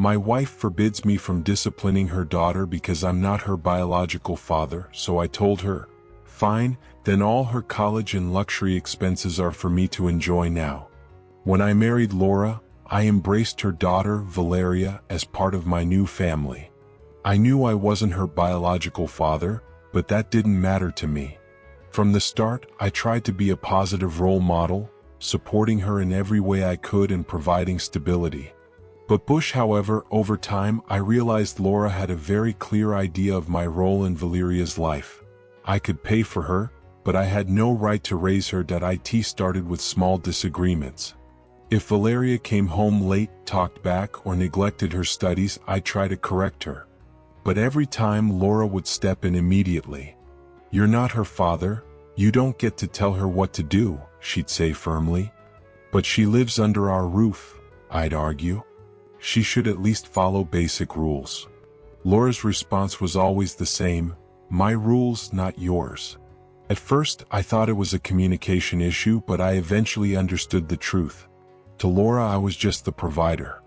My wife forbids me from disciplining her daughter because I'm not her biological father, so I told her, fine, then all her college and luxury expenses are for me to enjoy now. When I married Laura, I embraced her daughter, Valeria, as part of my new family. I knew I wasn't her biological father, but that didn't matter to me. From the start, I tried to be a positive role model, supporting her in every way I could and providing stability. But however, over time, I realized Laura had a very clear idea of my role in Valeria's life. I could pay for her, but I had no right to raise her. It started with small disagreements. If Valeria came home late, talked back, or neglected her studies, I'd try to correct her. But every time Laura would step in immediately. You're not her father, you don't get to tell her what to do, she'd say firmly. But she lives under our roof, I'd argue. She should at least follow basic rules. Laura's response was always the same, my rules, not yours. At first, I thought it was a communication issue, but I eventually understood the truth. To Laura, I was just the provider.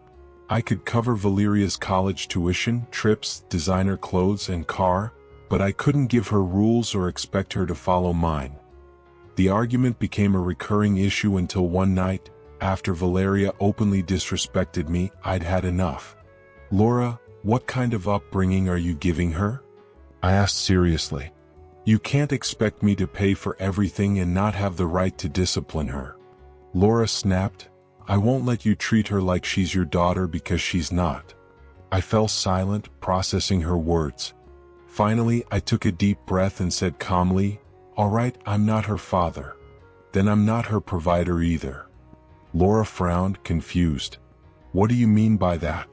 I could cover Valeria's college tuition, trips, designer clothes, and car, but I couldn't give her rules or expect her to follow mine. The argument became a recurring issue until one night, after Valeria openly disrespected me, I'd had enough. Laura, what kind of upbringing are you giving her? I asked seriously. You can't expect me to pay for everything and not have the right to discipline her. Laura snapped, I won't let you treat her like she's your daughter because she's not. I fell silent, processing her words. Finally, I took a deep breath and said calmly, all right, I'm not her father. Then I'm not her provider either. Laura frowned, confused. What do you mean by that?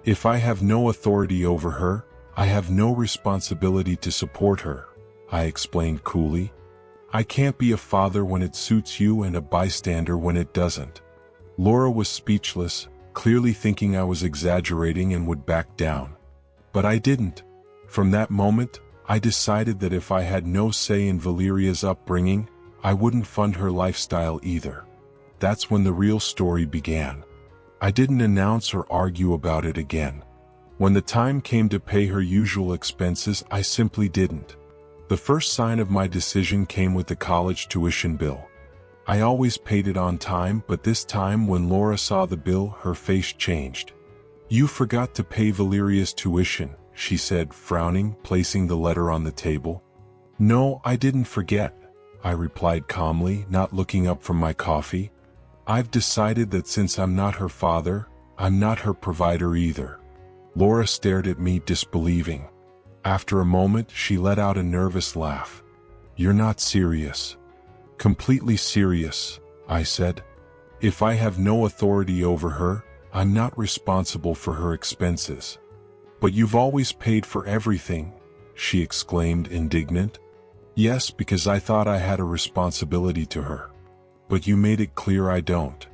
If I have no authority over her, I have no responsibility to support her, I explained coolly. I can't be a father when it suits you and a bystander when it doesn't. Laura was speechless, clearly thinking I was exaggerating and would back down. But I didn't. From that moment, I decided that if I had no say in Valeria's upbringing, I wouldn't fund her lifestyle either. That's when the real story began. I didn't announce or argue about it again. When the time came to pay her usual expenses, I simply didn't. The first sign of my decision came with the college tuition bill. I always paid it on time, but this time when Laura saw the bill, her face changed. You forgot to pay Valeria's tuition, she said, frowning, placing the letter on the table. No, I didn't forget, I replied calmly, not looking up from my coffee. I've decided that since I'm not her father, I'm not her provider either. Laura stared at me, disbelieving. After a moment, she let out a nervous laugh. You're not serious. Completely serious, I said. If I have no authority over her, I'm not responsible for her expenses. But you've always paid for everything, she exclaimed, indignant. Yes, because I thought I had a responsibility to her. But you made it clear I don't.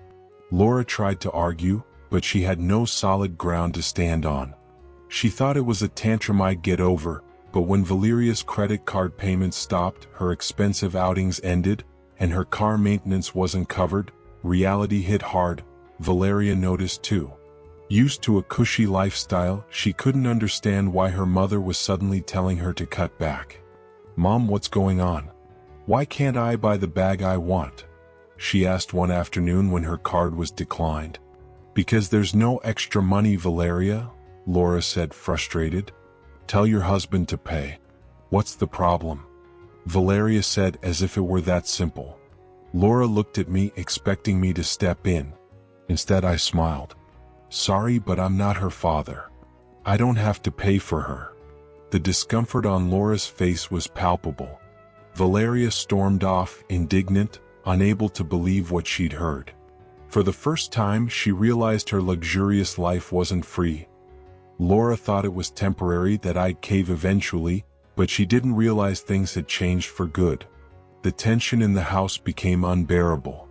Laura tried to argue, but she had no solid ground to stand on. She thought it was a tantrum I'd get over, but when Valeria's credit card payments stopped, her expensive outings ended, and her car maintenance wasn't covered, reality hit hard. Valeria noticed too. Used to a cushy lifestyle, she couldn't understand why her mother was suddenly telling her to cut back. Mom, what's going on? Why can't I buy the bag I want? She asked one afternoon when her card was declined. Because there's no extra money, Valeria, Laura said, frustrated. Tell your husband to pay. What's the problem? Valeria said, as if it were that simple. Laura looked at me, expecting me to step in. Instead, I smiled. Sorry, but I'm not her father. I don't have to pay for her. The discomfort on Laura's face was palpable. Valeria stormed off, indignant, unable to believe what she'd heard. For the first time, she realized her luxurious life wasn't free. Laura thought it was temporary, that I'd cave eventually, but she didn't realize things had changed for good. The tension in the house became unbearable.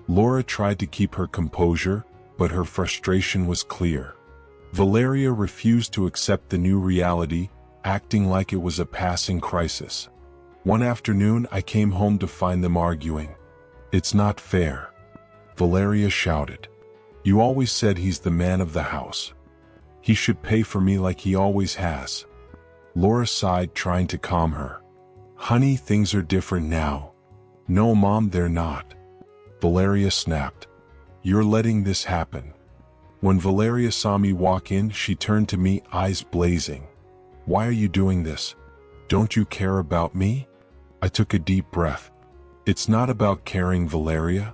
Laura tried to keep her composure, but her frustration was clear. Valeria refused to accept the new reality, acting like it was a passing crisis. One afternoon, I came home to find them arguing. It's not fair, Valeria shouted. You always said he's the man of the house. He should pay for me like he always has. Laura sighed, trying to calm her. Honey, things are different now. No, Mom, they're not. Valeria snapped. You're letting this happen. When Valeria saw me walk in, she turned to me, eyes blazing. Why are you doing this? Don't you care about me? I took a deep breath. It's not about caring, Valeria.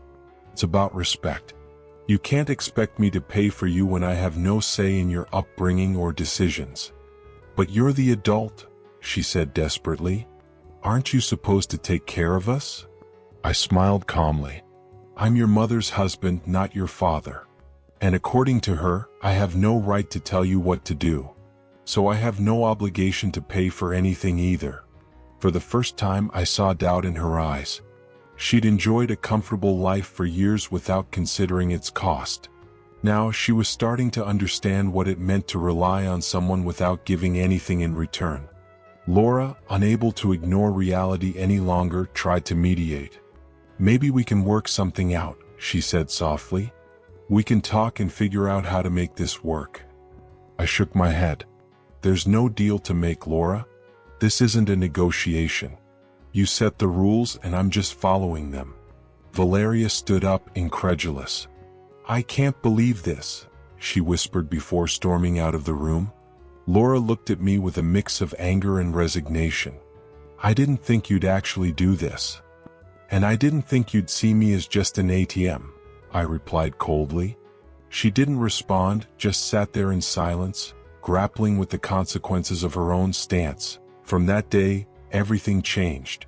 It's about respect. You can't expect me to pay for you when I have no say in your upbringing or decisions. But you're the adult, she said desperately. Aren't you supposed to take care of us? I smiled calmly. I'm your mother's husband, not your father. And according to her, I have no right to tell you what to do. So I have no obligation to pay for anything either. For the first time, I saw doubt in her eyes. She'd enjoyed a comfortable life for years without considering its cost. Now she was starting to understand what it meant to rely on someone without giving anything in return. Laura, unable to ignore reality any longer, tried to mediate. Maybe we can work something out, she said softly. We can talk and figure out how to make this work. I shook my head. There's no deal to make, Laura. This isn't a negotiation. You set the rules and I'm just following them. Valeria stood up, incredulous. I can't believe this, she whispered before storming out of the room. Laura looked at me with a mix of anger and resignation. I didn't think you'd actually do this. And I didn't think you'd see me as just an ATM, I replied coldly. She didn't respond, just sat there in silence, grappling with the consequences of her own stance. From that day, everything changed.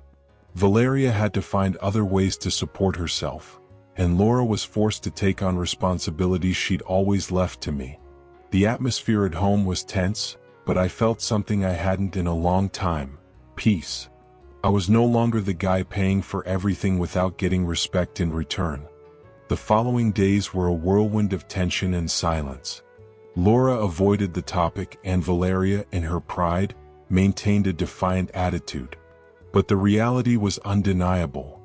Valeria had to find other ways to support herself, and Laura was forced to take on responsibilities she'd always left to me. The atmosphere at home was tense, but I felt something I hadn't in a long time: peace. I was no longer the guy paying for everything without getting respect in return. The following days were a whirlwind of tension and silence. Laura avoided the topic, and Valeria, in her pride, maintained a defiant attitude. But the reality was undeniable.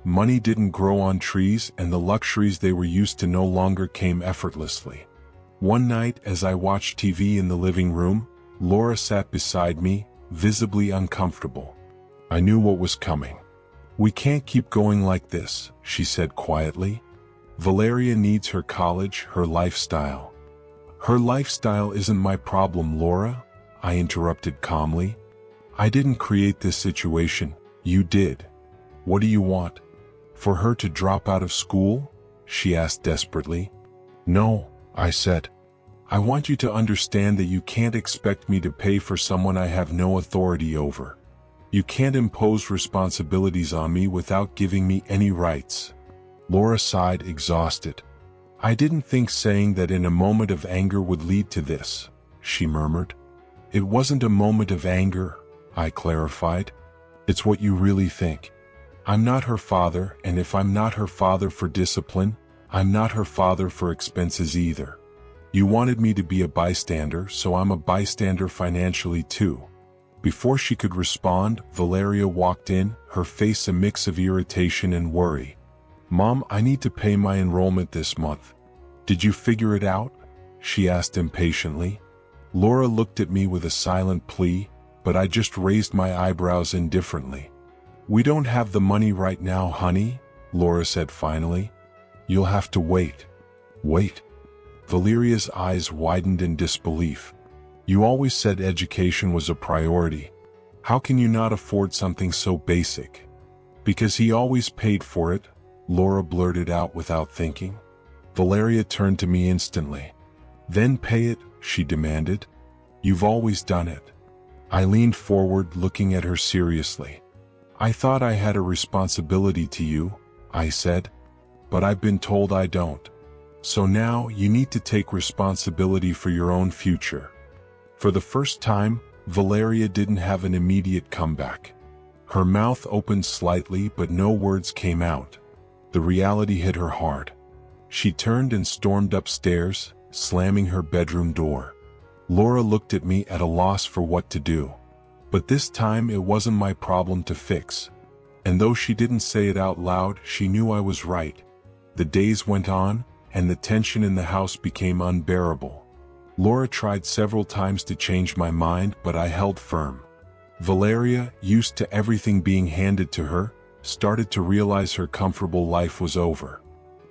Money didn't grow on trees, and the luxuries they were used to no longer came effortlessly. One night, as I watched TV in the living room, Laura sat beside me, visibly uncomfortable. I knew what was coming. We can't keep going like this, she said quietly. Valeria needs her college, her lifestyle. Her lifestyle isn't my problem, Laura, I interrupted calmly. I didn't create this situation, you did. What do you want? For her to drop out of school? She asked desperately. No, I said. I want you to understand that you can't expect me to pay for someone I have no authority over. You can't impose responsibilities on me without giving me any rights. Laura sighed, exhausted. I didn't think saying that in a moment of anger would lead to this, she murmured. It wasn't a moment of anger, I clarified. It's what you really think. I'm not her father, and if I'm not her father for discipline, I'm not her father for expenses either. You wanted me to be a bystander, so I'm a bystander financially too. Before she could respond, Valeria walked in, her face a mix of irritation and worry. Mom, I need to pay my enrollment this month. Did you figure it out? She asked impatiently. Laura looked at me with a silent plea, but I just raised my eyebrows indifferently. We don't have the money right now, honey, Laura said finally. You'll have to wait. Wait. Valeria's eyes widened in disbelief. You always said education was a priority. How can you not afford something so basic? Because he always paid for it, Laura blurted out without thinking. Valeria turned to me instantly. Then pay it, she demanded. You've always done it. I leaned forward, looking at her seriously. I thought I had a responsibility to you, I said. But I've been told I don't. So now you need to take responsibility for your own future. For the first time, Valeria didn't have an immediate comeback. Her mouth opened slightly, but no words came out. The reality hit her hard. She turned and stormed upstairs, slamming her bedroom door. Laura looked at me at a loss for what to do. But this time it wasn't my problem to fix. And though she didn't say it out loud, she knew I was right. The days went on, and the tension in the house became unbearable. Laura tried several times to change my mind, but I held firm. Valeria, used to everything being handed to her, started to realize her comfortable life was over.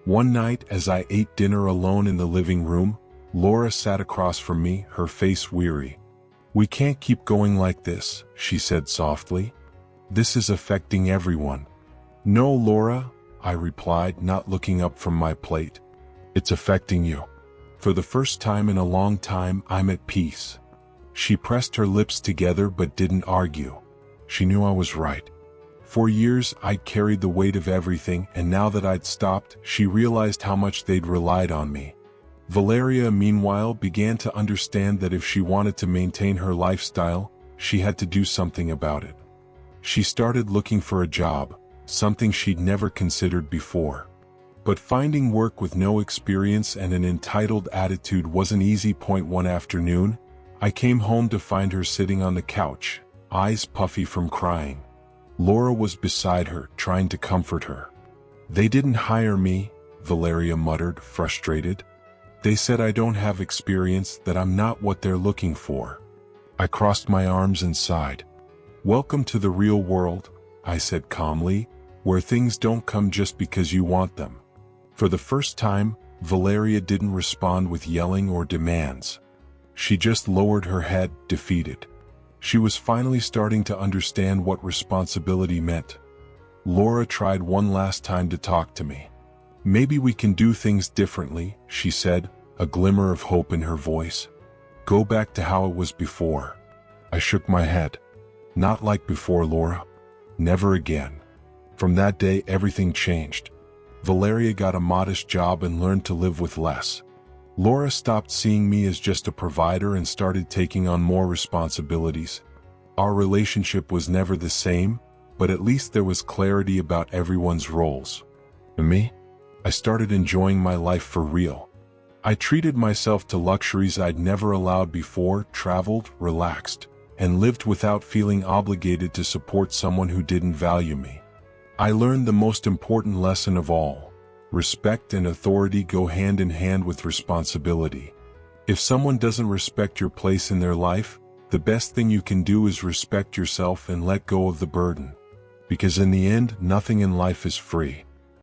One night, as I ate dinner alone in the living room, Laura sat across from me, her face weary. "We can't keep going like this," she said softly. "This is affecting everyone." "No, Laura," I replied, not looking up from my plate. "It's affecting you. For the first time in a long time, I'm at peace." She pressed her lips together but didn't argue. She knew I was right. For years, I'd carried the weight of everything, and now that I'd stopped, she realized how much they'd relied on me. Valeria, meanwhile, began to understand that if she wanted to maintain her lifestyle, she had to do something about it. She started looking for a job, something she'd never considered before. But finding work with no experience and an entitled attitude wasn't easy. One afternoon, I came home to find her sitting on the couch, eyes puffy from crying. Laura was beside her, trying to comfort her. "They didn't hire me," Valeria muttered, frustrated. "They said I don't have experience, that I'm not what they're looking for." I crossed my arms and sighed. "Welcome to the real world," I said calmly, "where things don't come just because you want them." For the first time, Valeria didn't respond with yelling or demands. She just lowered her head, defeated. She was finally starting to understand what responsibility meant. Laura tried one last time to talk to me. "Maybe we can do things differently," she said, a glimmer of hope in her voice. "Go back to how it was before." I shook my head. "Not like before, Laura. Never again." From that day, everything changed. Valeria got a modest job and learned to live with less. Laura stopped seeing me as just a provider and started taking on more responsibilities. Our relationship was never the same, but at least there was clarity about everyone's roles. And me? I started enjoying my life for real. I treated myself to luxuries I'd never allowed before, traveled, relaxed, and lived without feeling obligated to support someone who didn't value me. I learned the most important lesson of all. Respect and authority go hand in hand with responsibility. If someone doesn't respect your place in their life, the best thing you can do is respect yourself and let go of the burden. Because in the end, nothing in life is free.